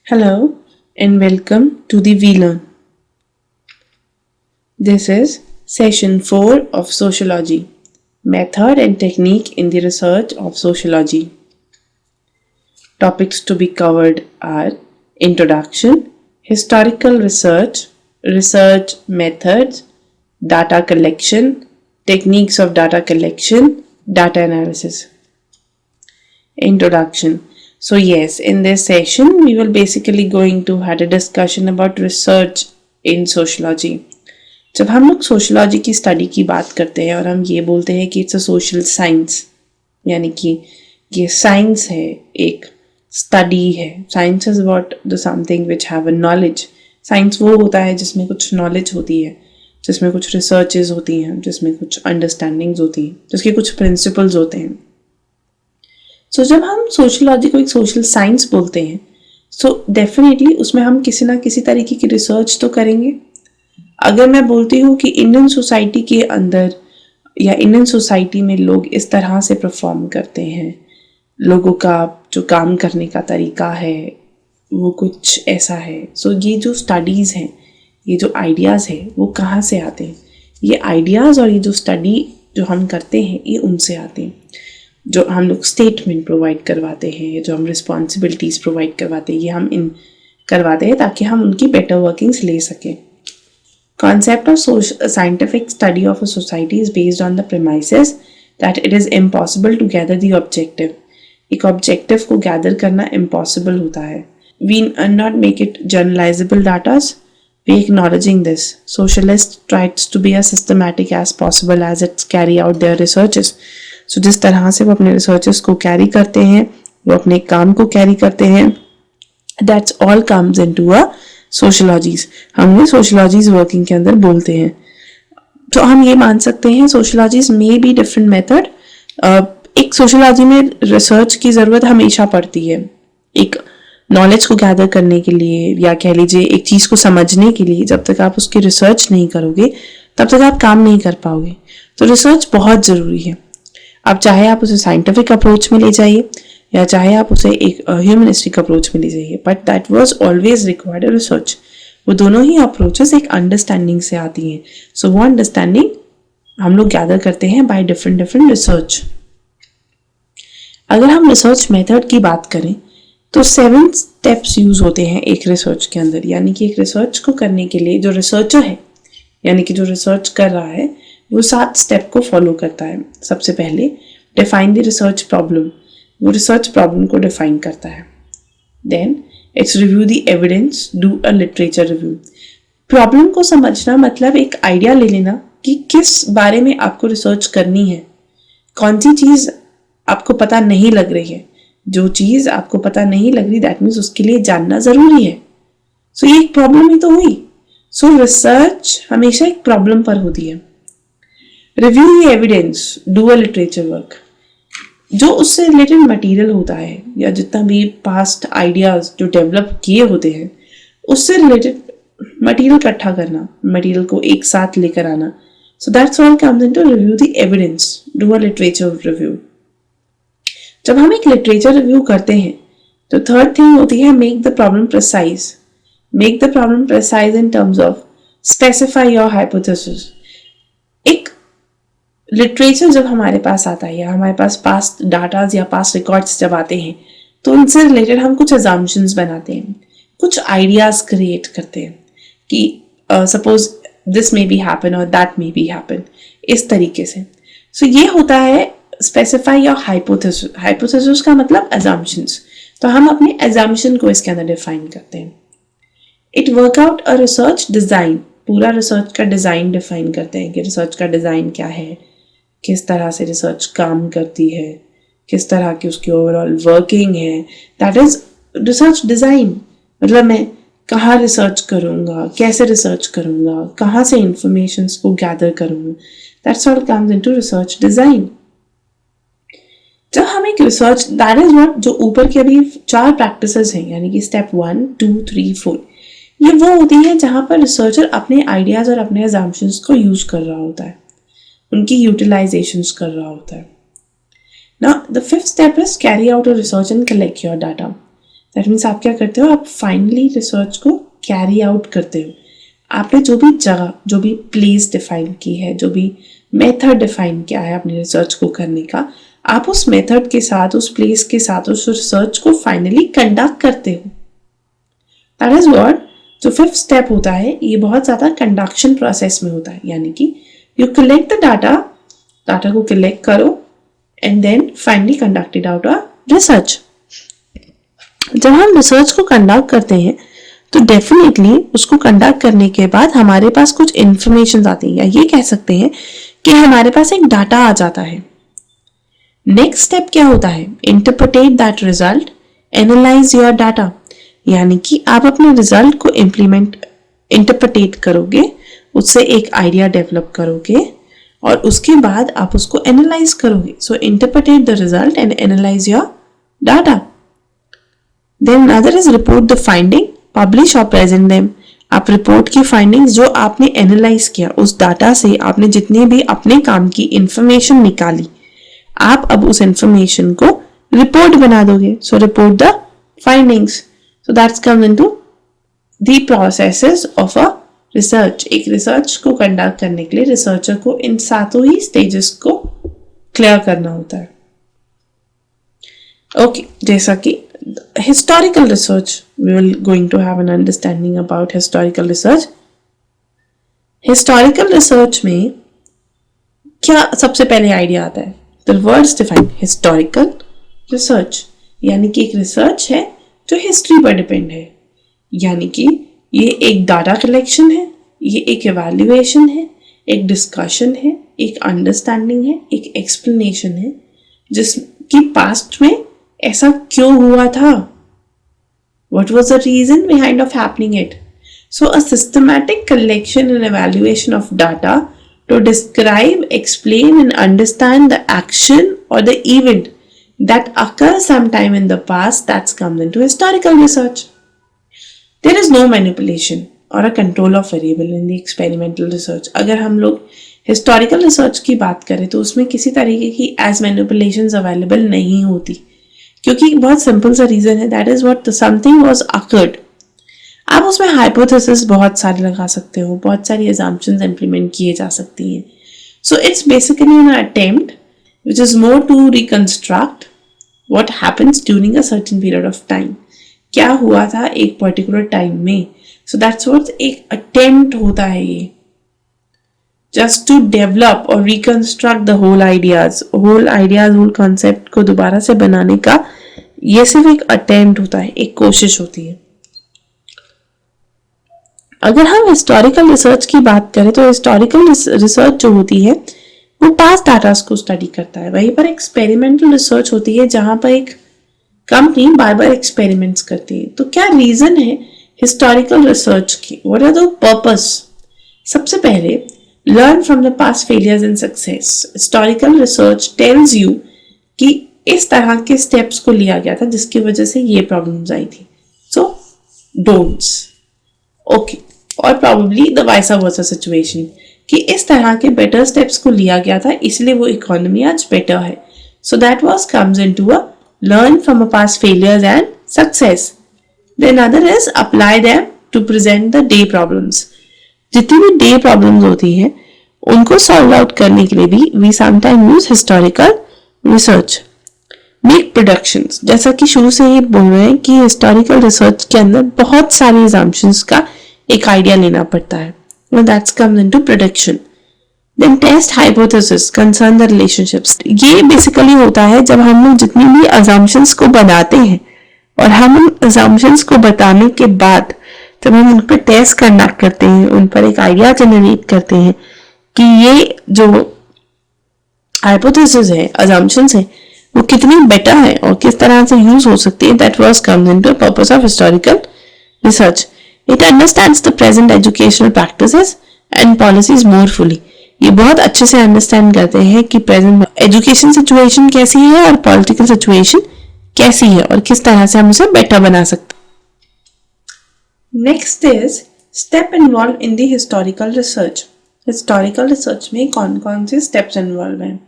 Hello and welcome to the VLearn. This is session 4 of Sociology, Method and Technique in the Research of Sociology. Topics to be covered are Introduction, Historical Research, Research Methods, Data Collection, Techniques of Data Collection, Data Analysis. Introduction. So yes, in this session we will basically going to had a discussion about research in sociology. जब हम लोग sociology की study की बात करते हैं और हम ये बोलते हैं कि इट्स अ सोशल साइंस, यानी कि ये साइंस है, एक स्टडी है. Science is about the something which have a knowledge. Science वो होता है जिसमें कुछ नॉलेज होती है, जिसमें कुछ रिसर्चेज होती हैं, जिसमें कुछ अंडरस्टैंडिंग्स होती हैं, जिसके कुछ प्रिंसिपल्स होते हैं. सो जब हम सोशलॉजी को एक सोशल साइंस बोलते हैं सो डेफिनेटली उसमें हम किसी ना किसी तरीके की रिसर्च तो करेंगे. अगर मैं बोलती हूँ कि इंडियन सोसाइटी के अंदर या इंडियन सोसाइटी में लोग इस तरह से परफॉर्म करते हैं, लोगों का जो काम करने का तरीका है वो कुछ ऐसा है. सो ये जो स्टडीज़ हैं, ये जो आइडियाज़ है वो कहाँ से आते हैं? ये आइडियाज़ और ये जो स्टडी जो हम करते हैं ये उनसे आते हैं. जो हम लोग स्टेटमेंट प्रोवाइड करवाते हैं, जो हम रिस्पॉन्सिबिलिटीज़ प्रोवाइड करवाते हैं, ये हम इन करवाते हैं ताकि हम उनकी बेटर वर्किंग्स ले सकें. Concept of scientific study of a society is based on the premises that it is impossible to gather the objective. एक objective को gather करना impossible होता है. We not make it generalizable data. We acknowledging this. Socialist tries to be as systematic as possible as it carry out their researches. So जिस तरह से वो अपने researches को carry करते हैं, वो अपने काम को carry करते हैं, that's all comes into a सोशलॉजीज. हमने सोशलॉजीज वर्किंग के अंदर बोलते हैं. तो हम ये मान सकते हैं सोशलॉजीज में भी डिफरेंट मेथड. एक सोशलॉजी में रिसर्च की ज़रूरत हमेशा पड़ती है, एक नॉलेज को गैदर करने के लिए, या कह लीजिए एक चीज़ को समझने के लिए. जब तक आप उसकी रिसर्च नहीं करोगे तब तक आप काम नहीं कर पाओगे. तो रिसर्च बहुत ज़रूरी है. अब चाहे आप उसे साइंटिफिक अप्रोच में ले जाइए या चाहे आप उसे एक ह्यूमनिस्टिक अप्रोच में ले जाइए, but that was always required research. वो दोनों ही अप्रोचेस एक अंडरस्टैंडिंग से आती हैं. सो वो अंडरस्टैंडिंग हम लोग गैदर करते हैं बाय डिफरेंट रिसर्च. अगर हम रिसर्च मेथड की बात करें तो 7 स्टेप्स यूज होते हैं एक रिसर्च के अंदर. यानी कि एक रिसर्च को करने के लिए जो रिसर्चर है, यानी कि जो रिसर्च कर रहा है, वो 7 स्टेप को फॉलो करता है. सबसे पहले डिफाइन द रिसर्च प्रॉब्लम. वो रिसर्च प्रॉब्लम को डिफाइन करता है. Then it's review the evidence, do a literature review. Problem को समझना मतलब एक आइडिया ले लेना कि किस बारे में आपको रिसर्च करनी है, कौन सी चीज़ आपको पता नहीं लग रही है. जो चीज़ आपको पता नहीं लग रही दैट मीन्स उसके लिए जानना ज़रूरी है. सो ये एक प्रॉब्लम ही तो हुई. सो रिसर्च हमेशा एक प्रॉब्लम पर होती है. Review the evidence, do a literature work. जो उससे रिलेटेड मटेरियल होता है या जितना भी पास्ट आइडियाज़ जो डेवलप किए होते हैं उससे रिलेटेड मटेरियल इकट्ठा करना, मटेरियल को एक साथ लेकर आना. So that's all comes into review the evidence, do a literature review. जब हम एक लिटरेचर रिव्यू करते हैं तो थर्ड थिंग होती है make the problem precise. Make the problem precise in terms of specify your hypothesis. एक लिटरेचर जब हमारे पास आता है या हमारे पास पास्ट डाटाज या पास्ट रिकॉर्ड्स जब आते हैं तो उनसे रिलेटेड हम कुछ अजम्पशंस बनाते हैं, कुछ आइडियाज क्रिएट करते हैं कि suppose this may be happen और दैट मे बी हैपन, इस तरीके से. सो ये होता है स्पेसिफाई योर हाइपोथेसिस. हाइपोथेसिस का मतलब अजम्पशंस. तो हम अपने अजम्पशन को इसके अंदर डिफाइन करते हैं. It workout a research design. पूरा रिसर्च का डिज़ाइन डिफाइन करते हैं कि रिसर्च का डिज़ाइन क्या है, किस तरह से रिसर्च काम करती है, किस तरह की उसकी ओवरऑल वर्किंग है. That is research design. मतलब मैं कहाँ रिसर्च करूँगा, कैसे रिसर्च करूँगा, कहाँ से इंफॉर्मेशंस को गैदर करूँगा. That's all comes into research design. जब हम एक रिसर्च, दैट इज व्हाट, जो ऊपर के अभी 4 प्रैक्टिसेस हैं, यानी कि स्टेप 1, 2, 3, 4, ये वो होती है जहाँ पर रिसर्चर अपने आइडियाज़ और अपने अजम्पशंस को यूज कर रहा होता है, उनकी यूटिलाइजेशंस कर रहा होता है. Now, the 5th step is carry out a research and collect your data. That means आप क्या करते हो, आप फाइनली रिसर्च को कैरी आउट करते हो। आपने जो भी जगह, जो भी प्लेस डिफाइन की है, जो भी मेथड डिफाइन किया है अपनी रिसर्च को करने का, आप उस मेथड के साथ, उस प्लेस के साथ उस रिसर्च को फाइनली कंडक्ट करते हो। दैट इज व्हाट जो फिफ्थ स्टेप होता है, ये बहुत ज्यादा कंडक्शन प्रोसेस में होता है। यानी कि यू कलेक्ट द डाटा को कलेक्ट करो and then finally conducted out a research. जब हम रिसर्च को कंडक्ट करते हैं तो डेफिनेटली उसको कंडक्ट करने के बाद हमारे पास कुछ इंफॉर्मेशन आती है, या ये कह सकते हैं कि हमारे पास एक डाटा आ जाता है। नेक्स्ट स्टेप क्या होता है, interpret that result, analyse your data. यानी कि आप अपने रिजल्ट को इंटरप्रेट करोगे, उससे एक आइडिया डेवलप करोगे और उसके बाद आप उसको एनालाइज करोगे। So interpret the result and analyse your data. Then other is report the finding, publish और प्रेजेंट देम। आप रिपोर्ट की फाइंडिंग्स जो आपने एनालाइज किया, उस डाटा से आपने जितने भी अपने काम की इंफॉर्मेशन निकाली, आप अब उस इंफॉर्मेशन को रिपोर्ट बना दोगे। So report the findings. So that's come into the processes of a research. एक रिसर्च को कंडक्ट करने के लिए रिसर्चर को इन सातों ही स्टेजेस को क्लियर करना होता है। ओके, जैसा कि historical research, we will going to have an understanding about historical research. Historical research में क्या सबसे पहले आइडिया आता है, the words define historical research, यानी कि एक रिसर्च है जो हिस्ट्री पर डिपेंड है। यानी कि ये एक डाटा कलेक्शन है, ये एक एवेल्युएशन है, एक डिस्कशन है, एक अंडरस्टैंडिंग है, एक एक्सप्लेनेशन है, जिसकी पास्ट में ऐसा क्यों हुआ था, what was the reason behind of happening it. So a systematic collection and evaluation of data to describe, explain and understand the action or the event that occurs sometime in the past, that's comes into historical research. There is no manipulation or a control of variable in the experimental research. अगर हम लोग historical research की बात करें तो उसमें किसी तरीके की as manipulations available नहीं होती, क्योंकि बहुत सिंपल सा रीजन है, that is what something was occurred. आप उसमें हाइपोथेसिस बहुत सारे लगा सकते हो, बहुत सारी assumptions इम्प्लीमेंट किए जा सकती हैं। So it's basically an attempt which is more to reconstruct what happens during a certain period of time. क्या हुआ था एक पर्टिकुलर टाइम में। सो दैट्स व्हाट एक अटेम्प्ट होता है ये, just to develop or reconstruct the whole ideas, whole concept को दोबारा से बनाने का ये सिर्फ एक अटेम्प्ट होता है, एक कोशिश होती है। अगर हम हिस्टोरिकल रिसर्च की बात करें तो हिस्टोरिकल रिसर्च जो होती है वो पास्ट डाटा को स्टडी करता है। वहीं पर एक्सपेरिमेंटल रिसर्च होती है जहां पर एक कंपनी बार बार एक्सपेरिमेंट्स करती है। तो क्या रीजन है हिस्टोरिकल रिसर्च की, व्हाट आर द पर्पस। सबसे पहले learn from the past failures and success. Historical research tells you कि इस तरह के steps को लिया गया था जिसकी वजह से ये problems आई थी। So don'ts. Okay. और probably the vice versa situation कि इस तरह के better steps को लिया गया था इसलिए वो economy आज better है। So that was comes into a learn from a past failures and success. Then other is apply them to present the day problems. जितनी भी डे प्रॉब्लम्स होती हैं उनको सॉल्व आउट करने के लिए भी we sometime use historical research. Make productions, जैसा कि शुरू से ही बोल रहे हैं कि हिस्टोरिकल रिसर्च के अंदर बहुत सारी assumptions का एक आइडिया लेना पड़ता है, that's comes into production. Then test hypothesis concern the relationships. ये बेसिकली होता है जब हम लोग जितनी भी assumptions को बनाते हैं और हम उन assumptions को बताने के बाद जब हम उन पर टेस्ट कंडक्ट करते हैं, उन पर एक आइडिया जनरेट करते हैं कि ये जो हाइपोथेसिस है, assumptions है, वो कितनी बेटर है और किस तरह से यूज हो सकती है। That was comes into purpose of historical research. It understands the present educational practices and policies more fully. ये बहुत अच्छे से अंडरस्टैंड करते हैं कि प्रेजेंट एजुकेशन सिचुएशन कैसी है और पॉलिटिकल सिचुएशन कैसी है और किस तरह से हम उसे बेटर बना सकते हैं। Next is step involve in the historical research. Historical research में कौन कौन से स्टेप्स इन्वॉल्व हैं।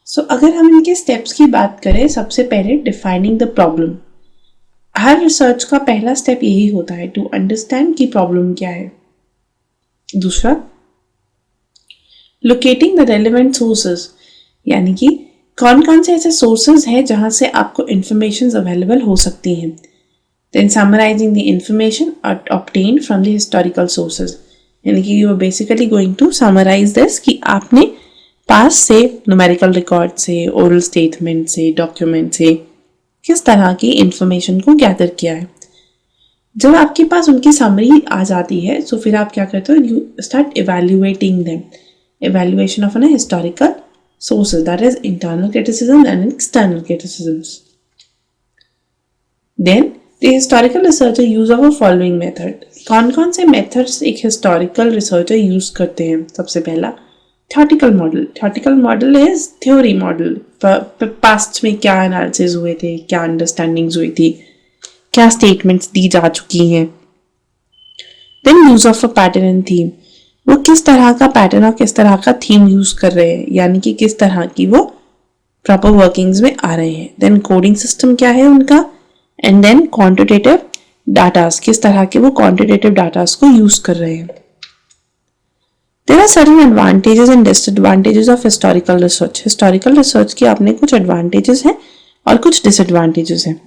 सो अगर हम इनके स्टेप्स की बात करें, सबसे पहले defining the problem. Her research का पहला स्टेप यही होता है, टू अंडरस्टैंड की प्रॉब्लम क्या है। दूसरा, लोकेटिंग द रेलेवेंट सोर्सेज, यानी कि कौन कौन से ऐसे सोर्सेज हैं जहां से आपको इंफॉर्मेशन अवेलेबल हो सकती हैं। Then summarizing the information obtained from the historical sources, यानी कि you are basically going to summarize this कि आपने पास से न्यूमेरिकल रिकॉर्ड से, ओरल स्टेटमेंट से, डॉक्यूमेंट से किस तरह की इंफॉर्मेशन को गैदर किया है। जब आपके पास उनकी समरी आ जाती है तो फिर आप क्या करते हो, you start evaluating them, evaluation of an historical sources, that is internal criticism and external criticisms. Then the historical researcher use of a following method. कौन कौन से methods एक historical researcher use करते हैं। सबसे पहला theoretical model. Theoretical model is theory model. past में क्या analysis हुए थे, क्या understandings हुई थी, क्या statements दी जा चुकी हैं। Then use of a pattern and theme. वो किस तरह का पैटर्न और किस तरह का थीम यूज कर रहे हैं, यानी कि किस तरह की वो प्रॉपर वर्किंग्स में आ रहे हैं। देन कोडिंग सिस्टम क्या है उनका, एंड देन क्वांटिटेटिव डाटास, किस तरह के वो क्वांटिटेटिव डाटास को यूज कर रहे हैं। There are certain advantages and disadvantages of historical research. Historical research के अपने कुछ एडवांटेजेस हैं और कुछ डिसएडवांटेजेस हैं।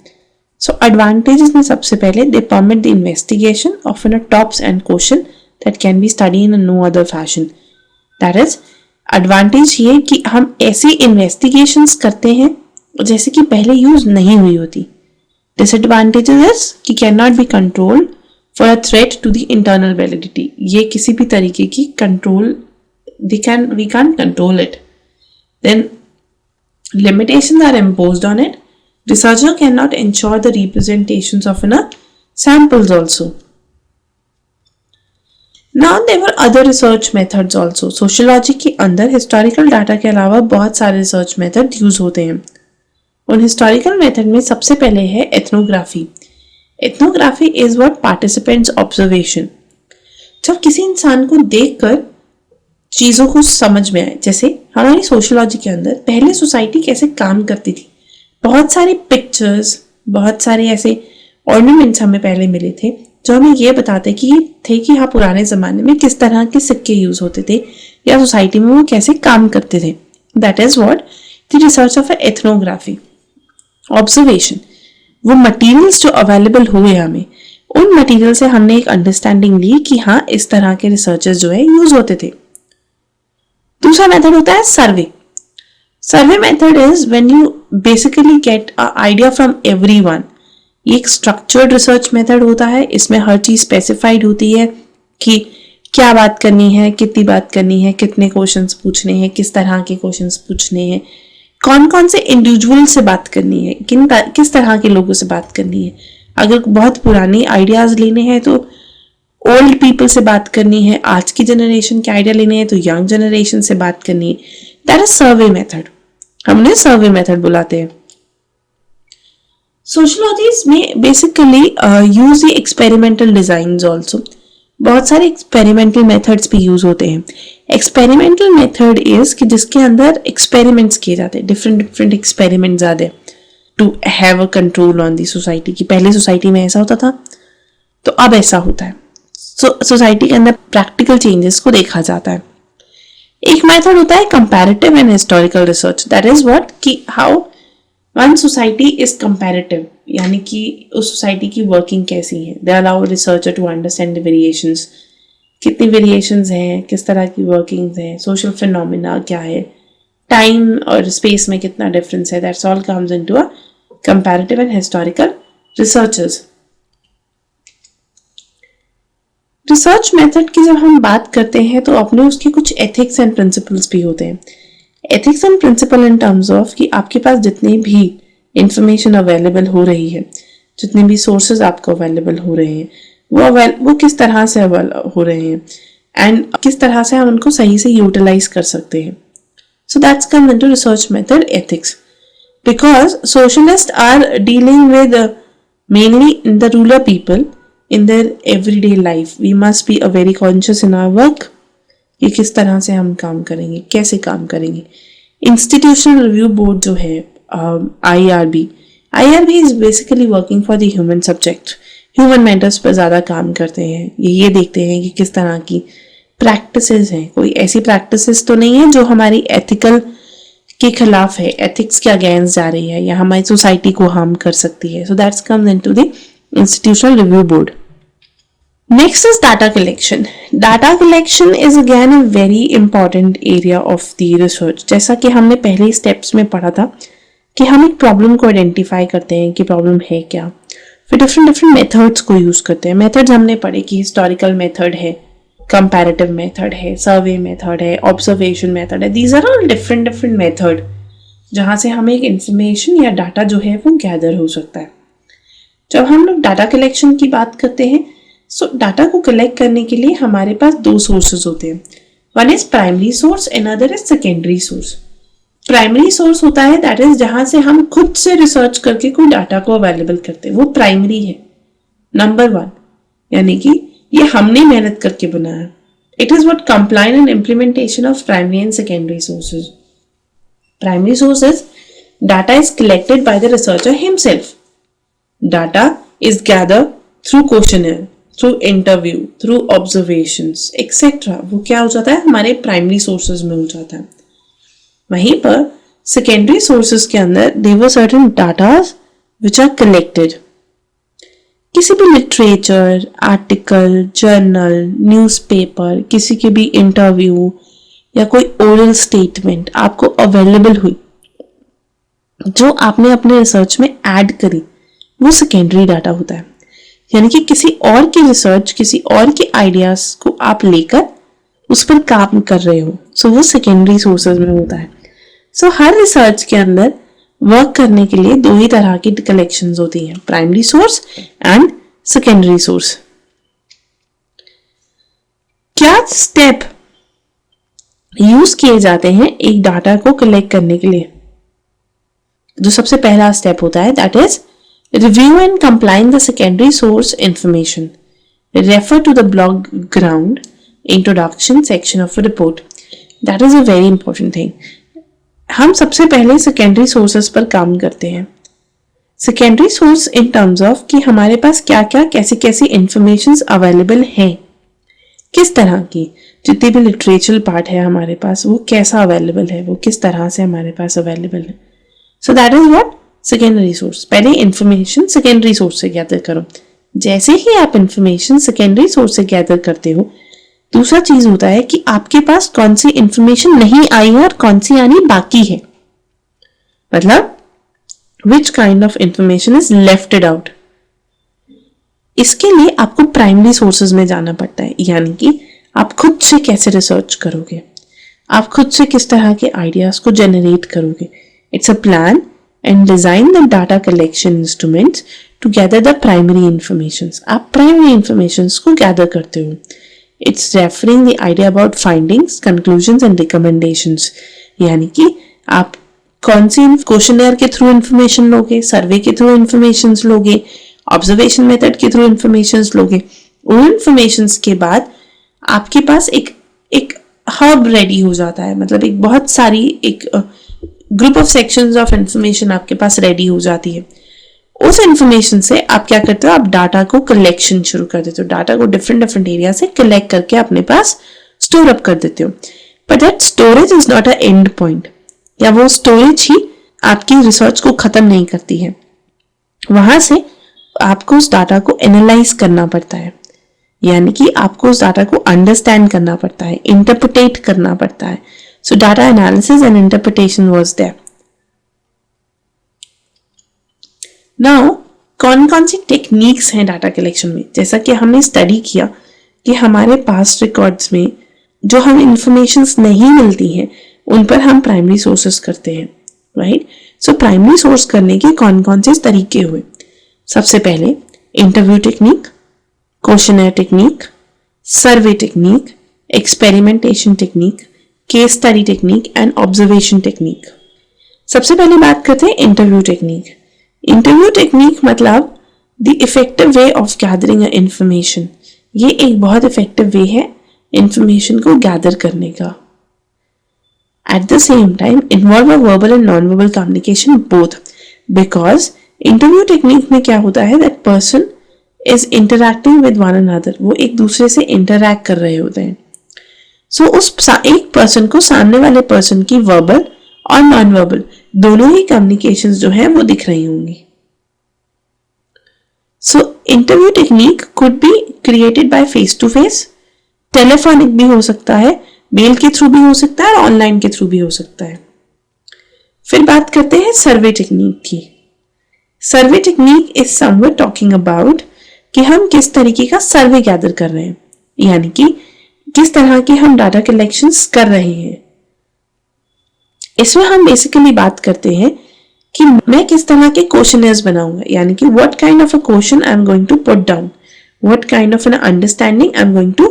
सो एडवांटेजेस में सबसे पहले, they permit the investigation of an tops and question that can be studied in no other fashion. That is, advantage ये कि हम ऐसी investigations करते हैं जैसे कि पहले यूज नहीं हुई होती। Disadvantages is कि cannot be controlled for a threat to the internal validity. ये किसी भी तरीके की control we can't control it. Then limitations are imposed on it. Researcher cannot ensure the representations of samples also. Now there were other research methods also. Sociology के अंदर historical data के अलावा बहुत सारे research method use होते हैं। उन historical method में सबसे पहले है ethnography. Ethnography is what participants observation. जब किसी इंसान को देखकर चीजों को समझ में आए, जैसे हमारी सोशियोलॉजी के अंदर पहले सोसाइटी कैसे काम करती थी, बहुत सारे पिक्चर्स, बहुत सारे ऐसे ऑर्नामेंट्स हमें पहले मिले थे जो हमें ये बताते कि हाँ पुराने ज़माने में किस तरह के सिक्के यूज़ होते थे या सोसाइटी में वो कैसे काम करते थे। That is what the research of ethnography. Observation, वो मटेरियल्स जो अवेलेबल हुए हमें, उन मटेरियल से हमने एक अंडरस्टैंडिंग ली कि हाँ इस तरह के रिसर्चेस जो है यूज होते थे। दूसरा मेथड होता है survey. Survey method is when you basically get a idea from everyone. ये एक स्ट्रक्चर्ड रिसर्च मेथड होता है, इसमें हर चीज स्पेसिफाइड होती है कि क्या बात करनी है, कितनी बात करनी है, कितने क्वेश्चंस पूछने हैं, किस तरह के क्वेश्चंस पूछने हैं, कौन कौन से इंडिविजुअल से बात करनी है, किस तरह के लोगों से बात करनी है। अगर बहुत पुरानी आइडियाज लेने हैं तो ओल्ड पीपल से बात करनी है, आज की जनरेशन के आइडिया लेने हैं तो यंग जनरेशन से बात करनी है। दैट इज सर्वे मेथड, हमने सर्वे मेथड बुलाते हैं। सोशियोलॉजीज में basically use the experimental designs also. बहुत सारे एक्सपेरिमेंटल मेथड्स भी यूज होते हैं। एक्सपेरिमेंटल मेथड इज कि जिसके अंदर एक्सपेरिमेंट्स किए जाते हैं, डिफरेंट एक्सपेरिमेंट्स आते हैं to have a control on the society. की पहले सोसाइटी में ऐसा होता था तो अब ऐसा होता है। सोसाइटी के अंदर प्रैक्टिकल चेंजेस को देखा जाता है। एक मेथड होता है comparative and historical research. That is what कि how one society is comparative, यानी कि उस सोसाइटी की वर्किंग कैसी है। They allow researcher to understand the variations, कितनी वेरिएशंस हैं, किस तरह की वर्किंग्स हैं, सोशल फिनोमिना क्या है, टाइम और स्पेस में कितना डिफरेंस है। That's all comes into a comparative and historical researches. Research method की जब हम बात करते हैं तो अपने उसके कुछ एथिक्स एंड प्रिंसिपल्स भी होते हैं। Ethics and principle in terms of कि आपके पास जितनी भी इंफॉर्मेशन अवेलेबल हो रही है, जितने भी सोर्सेज आपको अवेलेबल हो रहे हैं, वो किस तरह से हो रहे हैं एंड किस तरह से हम उनको सही से यूटिलाइज कर सकते हैं। So that's come into research method ethics, because socialist are dealing with mainly in the rural people in their everyday life. We must be a very conscious in our work कि किस तरह से हम काम करेंगे, कैसे काम करेंगे। इंस्टीट्यूशनल रिव्यू बोर्ड जो है IRB, IRB is basically working for the human subject, human matters पर ज़्यादा काम करते हैं। ये देखते हैं कि किस तरह की प्रैक्टिसेस हैं, कोई ऐसी प्रैक्टिसेस तो नहीं है जो हमारी एथिकल के खिलाफ है, एथिक्स के अगेंस्ट जा रही है या हमारी सोसाइटी को हार्म कर सकती है। So that's comes into the institutional review board. Next is data collection. Data collection is again a very important area of the research. जैसा कि हमने पहले स्टेप्स में पढ़ा था कि हम एक प्रॉब्लम को आइडेंटिफाई करते हैं कि प्रॉब्लम है क्या, फिर डिफरेंट मेथड्स को यूज करते हैं। मेथड्स हमने पढ़े कि हिस्टोरिकल मेथड है, कंपैरेटिव मेथड है, सर्वे मेथड है, ऑब्जर्वेशन मेथड है। These are all different method जहाँ से हमें एक इंफॉर्मेशन या डाटा जो है वो गैदर हो सकता है। जब हम लोग डाटा कलेक्शन की बात करते हैं, सो डाटा को कलेक्ट करने के लिए हमारे पास दो सोर्सेज होते हैं। One is primary source and other is secondary source. Primary source होता है दैट इज जहां से हम खुद से रिसर्च करके कोई डाटा को अवेलेबल करते हैं, वो प्राइमरी है, नंबर 1, यानी कि ये हमने मेहनत करके बनाया। It is what complain and implementation of primary and secondary sources. Primary sources data is collected by the researcher himself. Data is gathered through questionnaire, through interview, through observations etcetera. वो क्या हो जाता है, हमारे प्राइमरी सोर्सेज में हो जाता है। वहीं पर सेकेंडरी सोर्सेज के अंदर there certain datas which are collected. किसी भी लिटरेचर, आर्टिकल, जर्नल, न्यूज़पेपर, किसी के भी इंटरव्यू या कोई ओरल स्टेटमेंट आपको अवेलेबल हुई जो आपने अपने रिसर्च में ऐड करी, वो सेकेंडरी डाटा होता है। यानी कि किसी और की रिसर्च, किसी और के आइडियाज को आप लेकर उस पर काम कर रहे हो, सो वो सेकेंडरी सोर्सेज में होता है। सो हर रिसर्च के अंदर वर्क करने के लिए दो ही तरह की कलेक्शंस होती हैं, primary source and secondary source. क्या स्टेप यूज किए जाते हैं एक डाटा को कलेक्ट करने के लिए? जो सबसे पहला स्टेप होता है that is review and combine the secondary source information. Refer to the blog ground introduction section of a report. That is a very important thing. हम सबसे पहले सेकेंडरी सोर्सेस पर काम करते हैं। Secondary source in terms of कि हमारे पास क्या क्या कैसी कैसी इंफॉर्मेशंस अवेलेबल हैं, किस तरह की, जितनी भी लिटरेचर पार्ट है हमारे पास वो कैसा अवेलेबल है, वो किस तरह से हमारे पास अवेलेबल है। So that is what secondary source. पहले इंफॉर्मेशन सेकेंडरी सोर्स से गैदर करो। जैसे ही आप इंफॉर्मेशन सेकेंडरी सोर्स से गैदर करते हो, दूसरा चीज होता है कि आपके पास कौन सी इंफॉर्मेशन नहीं आई है और कौन सी आनी बाकी है, मतलब which kind of information is lefted out. इसके लिए आपको प्राइमरी सोर्सेज में जाना पड़ता है, यानी कि आप खुद से कैसे रिसर्च करोगे, आप खुद से किस तरह के आइडियाज को जनरेट करोगे। It's a plan and design the data collection instruments to gather the primary informations. आप primary informations को gather करते हो। It's referring the idea about findings, conclusions and recommendations. यानी कि आप कौन सी क्वेश्चनर के थ्रू इंफॉर्मेशन लोगे, सर्वे के थ्रू इंफॉर्मेशन लोगे, ऑब्जर्वेशन मेथड के थ्रू इंफॉर्मेशन लोगे। उन इंफॉर्मेशन के बाद आपके पास एक हब रेडी हो जाता है, मतलब एक बहुत सारी एक group of sections of information आपके पास रेडी हो जाती है। उस इंफॉर्मेशन से आप क्या करते हो, आप डाटा को कलेक्शन शुरू कर देते हो, डाटा को डिफरेंट एरिया से कलेक्ट करके अपने पास स्टोर अप कर देते हो। But that storage is not a and point, या वो स्टोरेज ही आपकी रिसर्च को खत्म नहीं करती है। वहां से आपको उस डाटा को एनालाइज करना पड़ता है, यानी कि आपको उस डाटा को अंडरस्टैंड करना पड़ता है, इंटरप्रिटेट करना पड़ता है। So data analysis and interpretation was there. Now, कौन सी टेक्निक्स हैं डाटा कलेक्शन में? जैसा कि हमने स्टडी किया कि हमारे पास्ट रिकॉर्ड्स में जो हम इंफॉर्मेशंस नहीं मिलती हैं उन पर हम प्राइमरी सोर्सेस करते हैं, राइट? सो प्राइमरी सोर्स करने के कौन से तरीके हुए? सबसे पहले interview technique, questionnaire technique, survey technique, experimentation technique, case study technique and observation technique. सबसे पहले बात करते हैं इंटरव्यू टेक्निक। इंटरव्यू टेक्निक मतलब the effective way of gathering information. ये एक बहुत इफेक्टिव वे है इंफॉर्मेशन को गैदर करने का। At the same time involve verbal and non verbal communication both, because interview technique में क्या होता है, that person is interacting with one another, वो एक दूसरे से इंटरैक्ट कर रहे होते हैं. सो उस एक पर्सन को सामने वाले पर्सन की वर्बल और नॉन वर्बल दोनों ही कम्युनिकेशंस जो है वो दिख रही होंगी. So interview technique could be created by face to face, telephonic भी हो सकता है, मेल के थ्रू भी हो सकता है और ऑनलाइन के थ्रू भी हो सकता है. फिर बात करते हैं सर्वे टेक्निक की. Survey technique is somewhere talking about कि हम किस तरीके का सर्वे गैदर कर रहे हैं, यानी कि किस तरह के हम डाटा कलेक्शंस कर रहे हैं. इसमें हम बेसिकली बात करते हैं कि मैं किस तरह के क्वेश्चनर्स बनाऊंगा, यानी कि what kind of a question I am going to put down, what kind of an understanding I am going to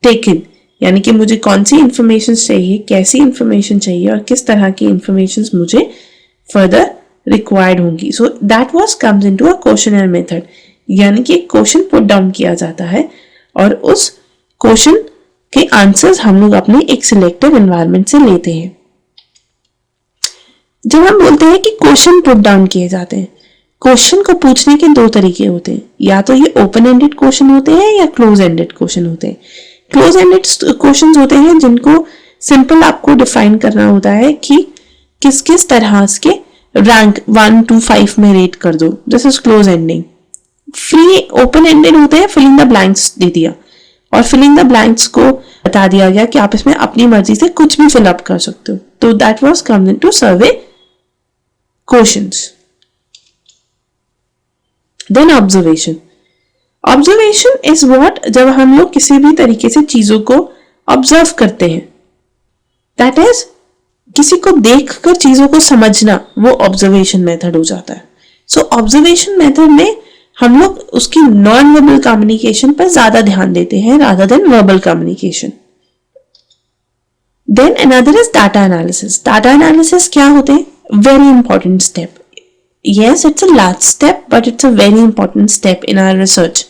take in, यानी कि मुझे कौन सी इंफॉर्मेशन चाहिए, कैसी इंफॉर्मेशन चाहिए और किस तरह की इंफॉर्मेशन मुझे फर्दर रिक्वायर्ड होंगी. So that was comes into a questionnaire method, यानी कि क्वेश्चन पुट डाउन किया जाता है और उस क्वेश्चन के आंसर्स हम लोग अपने एक सिलेक्टिव एनवायरनमेंट से लेते हैं. जब हम बोलते हैं कि क्वेश्चन पुट डाउन किए जाते हैं, क्वेश्चन को पूछने के दो तरीके होते हैं, या तो ये ओपन एंडेड क्वेश्चन होते हैं या क्लोज एंडेड क्वेश्चन होते हैं. क्लोज एंडेड क्वेश्चंस होते हैं जिनको सिंपल आपको डिफाइन करना होता है कि किस किस तरह के रैंक 1 to 5 में रेट कर दो, this is close ending. Free open ended होते हैं, फिलिंग द ब्लैंक्स दे दिया और फिलिंग द ब्लैंक्स को बता दिया गया कि आप इसमें अपनी मर्जी से कुछ भी फिल अप कर सकते हो. तो that was comes into survey questions. Then observation. Observation is what, जब हम लोग किसी भी तरीके से चीजों को ऑब्जर्व करते हैं, दैट इज किसी को देखकर चीजों को समझना, वो ऑब्जर्वेशन मेथड हो जाता है. सो ऑब्जर्वेशन मेथड में हम लोग उसकी नॉन वर्बल कम्युनिकेशन पर ज्यादा ध्यान देते हैं rather than verbal communication. Then another is data analysis. Data analysis क्या होते हैं? Very important step. Yes, it's a large step, but it's a very important step in our research.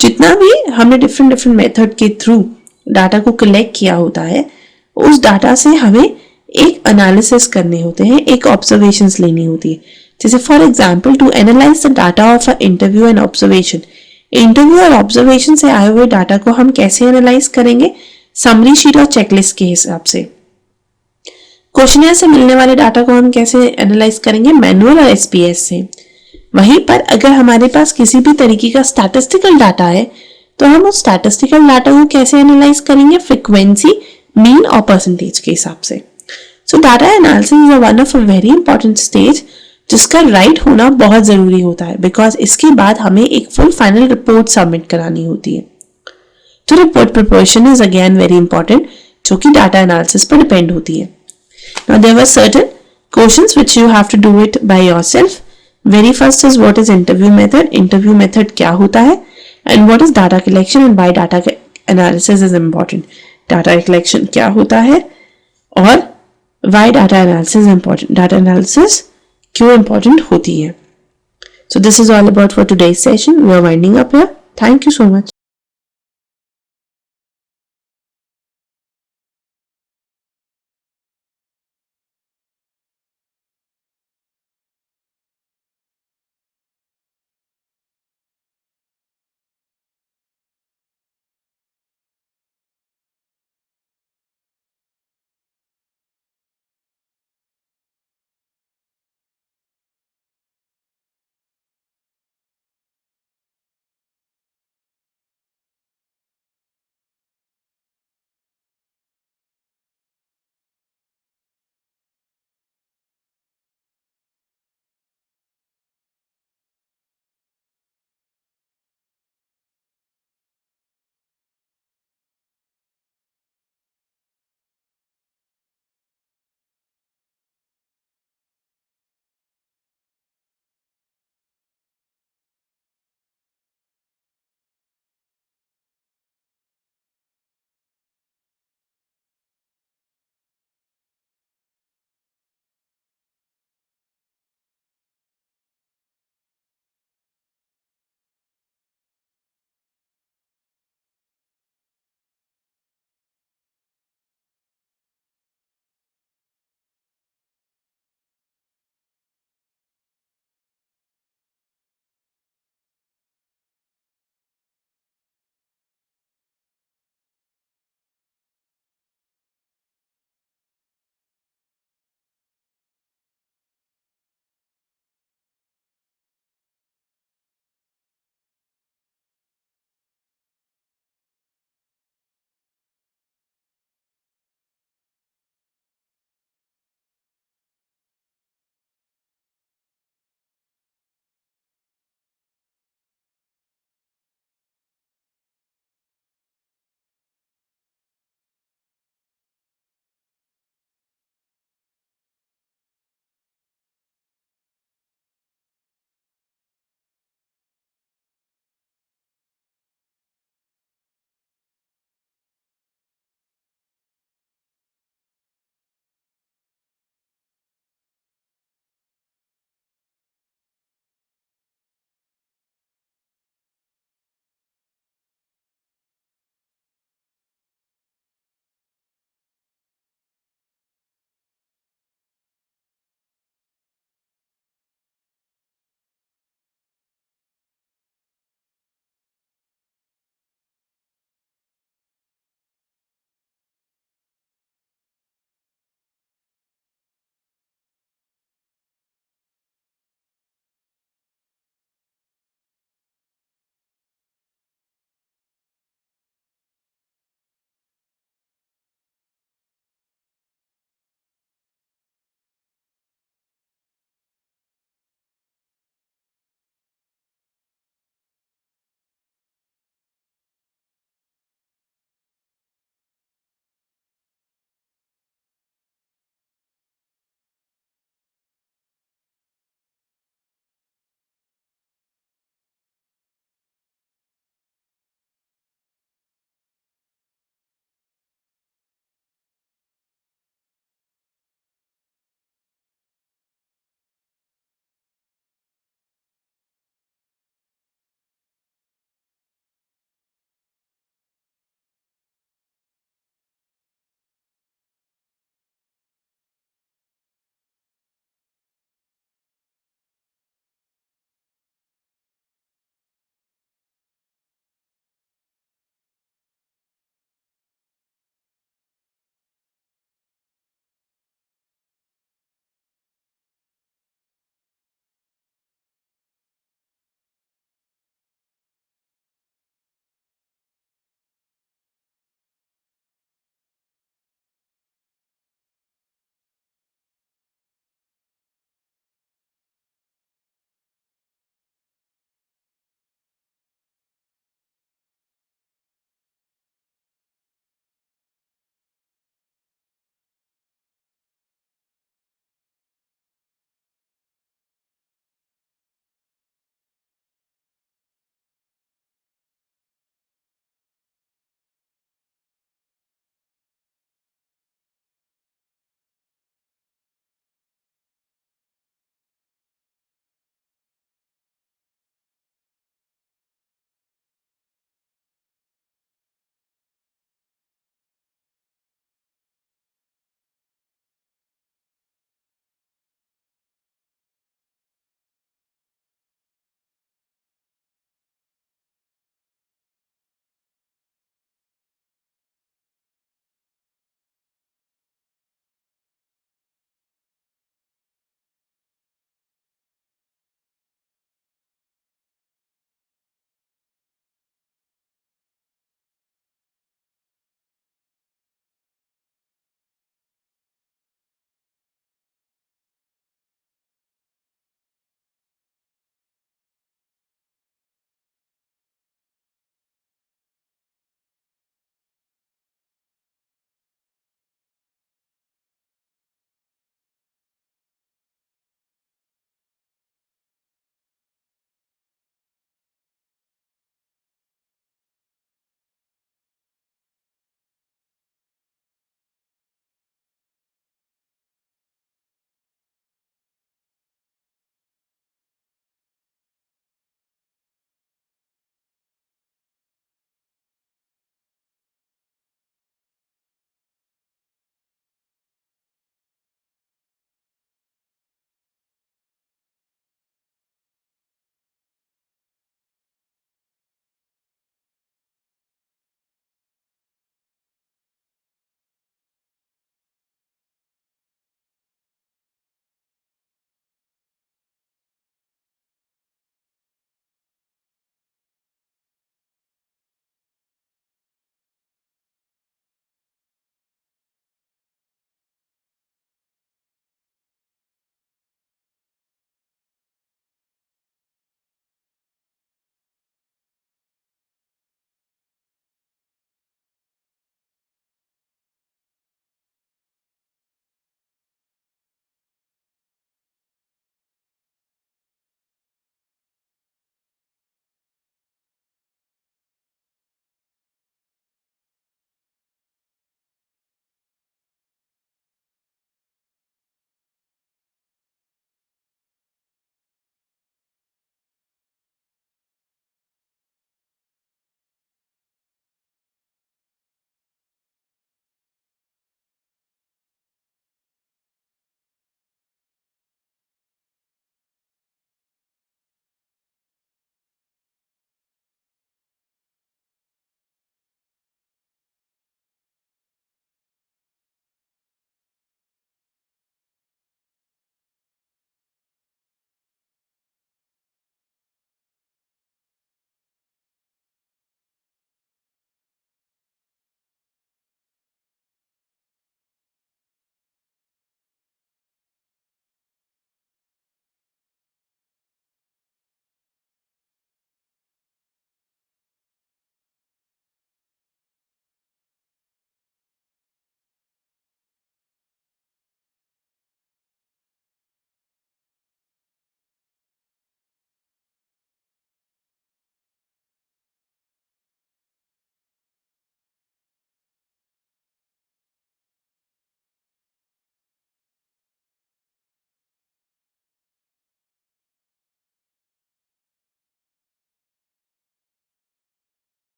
जितना भी हमने different मेथड के थ्रू डाटा को collect किया होता है, उस डाटा से हमें एक एनालिसिस करने होते हैं, एक ऑब्जर्वेशंस लेनी होती है. जैसे for example, to analyze the data of a interview and observation. इंटरव्यू और ऑब्जर्वेशन से आए हुए डाटा को हम कैसे एनालाइज करेंगे? समरी शीट और चेकलिस्ट के हिसाब से. क्वेश्चनर से मिलने वाले डाटा को हम कैसे एनालाइज करेंगे? मैनुअल और एसपीएस से. वहीं पर अगर हमारे पास किसी भी तरीके का स्टैटिस्टिकल डाटा है तो हम उस स्टैटिस्टिकल डाटा को कैसे एनालाइज करेंगे? फ्रीक्वेंसी, मीन और परसेंटेज के हिसाब से. सो data analysis is one of a very important stage जिसका राइट होना बहुत जरूरी होता है, बिकॉज इसके बाद हमें एक फुल फाइनल रिपोर्ट सबमिट करानी होती है. तो report preparation is again very important, जो कि डाटा एनालिसिस पर डिपेंड होती है. Now there were certain questions which you have to do it by yourself. Very first is what is interview method. Interview method क्या होता है? And what is data collection and why data analysis is important. Data collection क्या होता है और why data analysis is important. Data analysis क्यों important होती है. So this is all about for today's session. We are winding up here. Thank you so much.